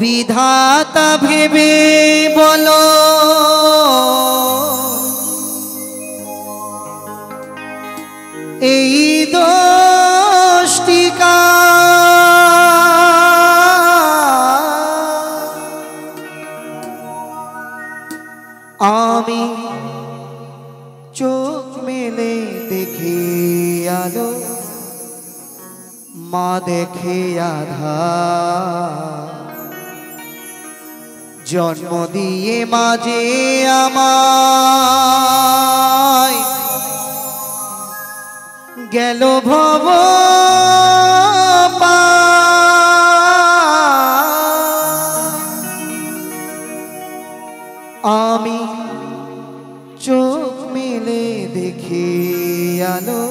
বিধাতা ভেবে বলো এই দোষটি আমি চোখ মেলে দেখি আলো মা দেখে আধার জন্ম দিয়ে মাঝে আমায় গেল ভব আমি চোখ মেলে দেখি আলো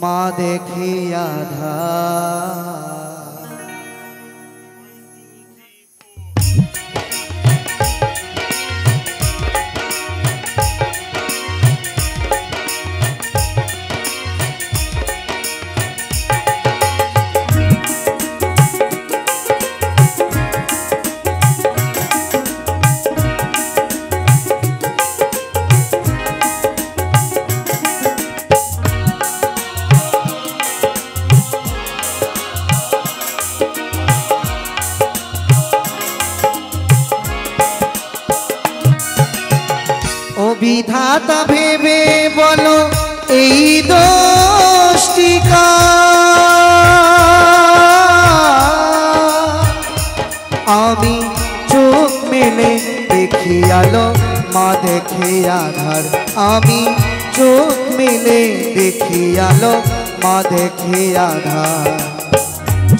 মা দেখে আধার বিধাতা ভেবে বলো এই দোষটি আমি চোখ মেলে দেখি আলো মা দেখে আধার আমি চোখ মেলে দেখি আলো মা দেখে আধার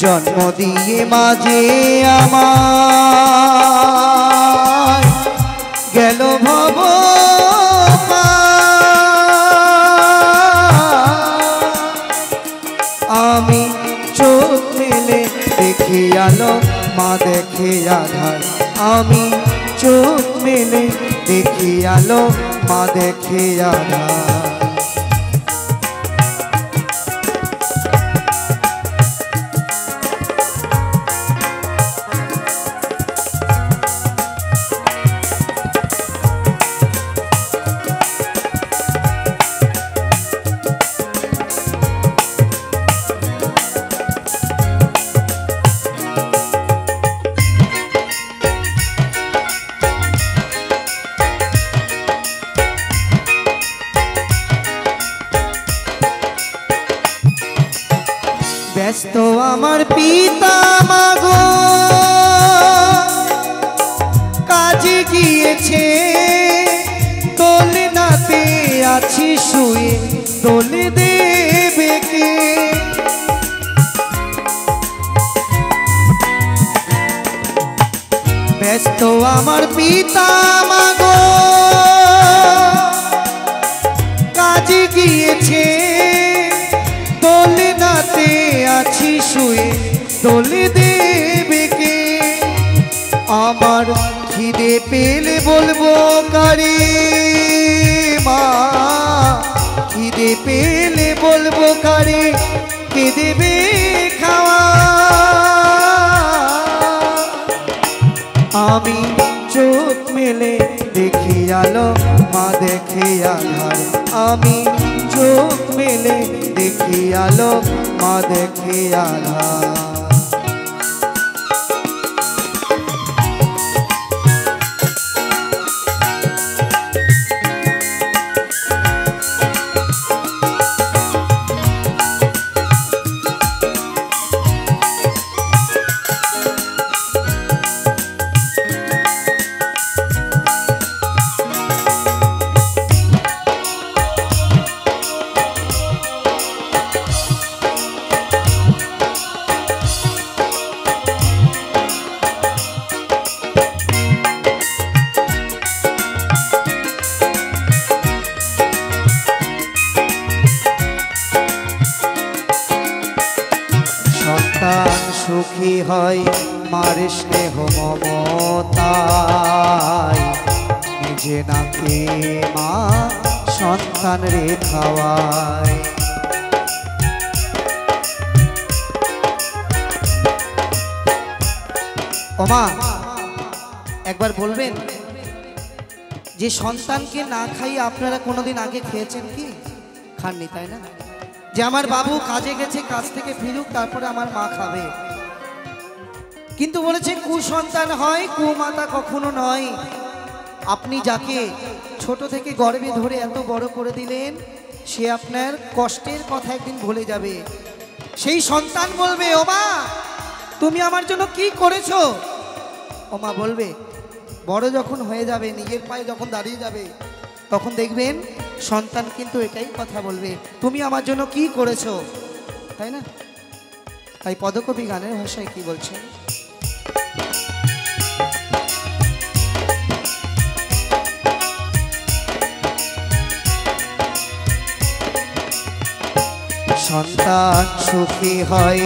জন্ম দিয়ে মাঝে আমার গেল ভব আমি চোখ মেলে দেখি আলো মা দেখে আধার আমি চোখ মেলে দেখি আলো মা দেখে আধার ব্যস্ত আমার পিতা মাগো কাজে গিয়েছে দোলনাতে আছি শুয়ে দোল দেবে কে ব্যস্ত আমার পিতা মাগো কাজে গিয়েছে দোলনাতে আছি শুয়ে দোল দেবে কে আমার খিদে পেলে বলবো কারে মা খিদে পেলে বলবো কারে কে দেবে খাওয়া আমি চোখ মেলে দেখি আলো মা দেখে আধার আমি চোখ মেলে দেখি আলো মা দেখে আধার সুখী হয় মার স্নেহ মমতায় নিজে নাকে মা সন্তান রে খাওয়ায় ওমা একবার বলবেন যে সন্তানকে না খাইয়ে আপনারা কোনোদিন আগে খেয়েছেন কি? খাননি তাই না? যে আমার বাবু কাজে গেছে, কাজ থেকে ফিরুক তারপরে আমার মা খাবে। কিন্তু বলেছে কুসন্তান হয় কুমাতা কখনো নয়। আপনি যাকে ছোট থেকে গর্ভে ধরে এত বড় করে দিলেন সে আপনার কষ্টের কথা একদিন ভুলে যাবে। সেই সন্তান বলবে ও মা তুমি আমার জন্য কি করেছো? ও মা বলবে বড় যখন হয়ে যাবে, নিজের পায়ে যখন দাঁড়িয়ে যাবে, তখন দেখবেন সন্তান কিন্তু এটাই কথা বলবে তুমি আমার জন্য কি করেছো, তাই না? তাই পদকবি গানের ভাষায় কি বলছেন? সন্তান সুখী হয়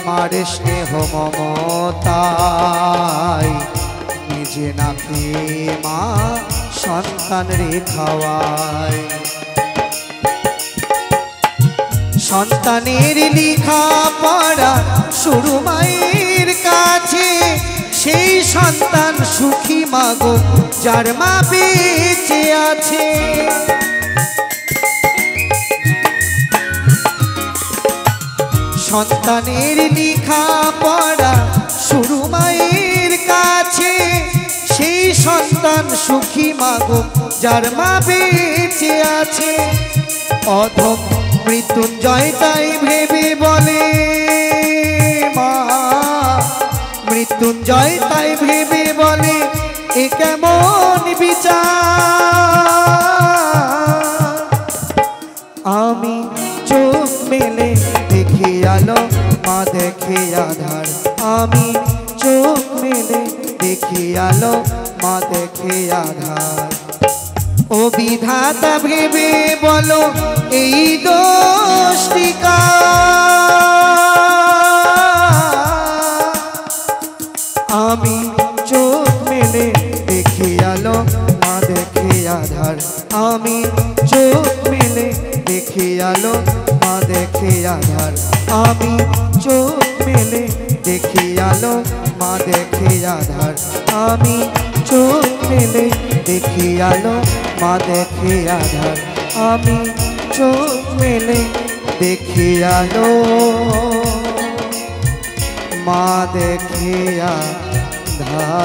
মার স্নেহ মমতায়, নিজে না খেয়ে মা সন্তান রে খাওয়ায়। সন্তানের লেখা পড়া শুরু মায়ের কাছে, সেই সন্তান সুখী মাগো যার মা বেঁচে আছে। সন্তানের লেখা পড়া শুরু মায়ের কাছে, সেই সন্তান সুখী মাগো যার মা বেঁচে আছে। অধম মৃত্যুঞ্জয় তাই ভেবে বলে মা, মৃত্যুঞ্জয় তাই ভেবে বলে এ কেমন বিচার। আমি চোখ মেলে দেখি আলো মা দেখে আধার, আমি চোখ মেলে দেখি আলো মা দেখে আধার। ও বিধাতা ভেবে বলো এই দোষটি কার? আমি চোখ মেলে দেখি আলো মা দেখে আধার, আমি চোখ মেলে দেখি আলো মা দেখে আধার, আমি চোখ মেলে দেখি আলো মা দেখে আধার, আমি চোখ মেলে দেখি আলো মা দেখে আধার, আমি চোখ মেলে দেখি আলো মা দেখে আধার।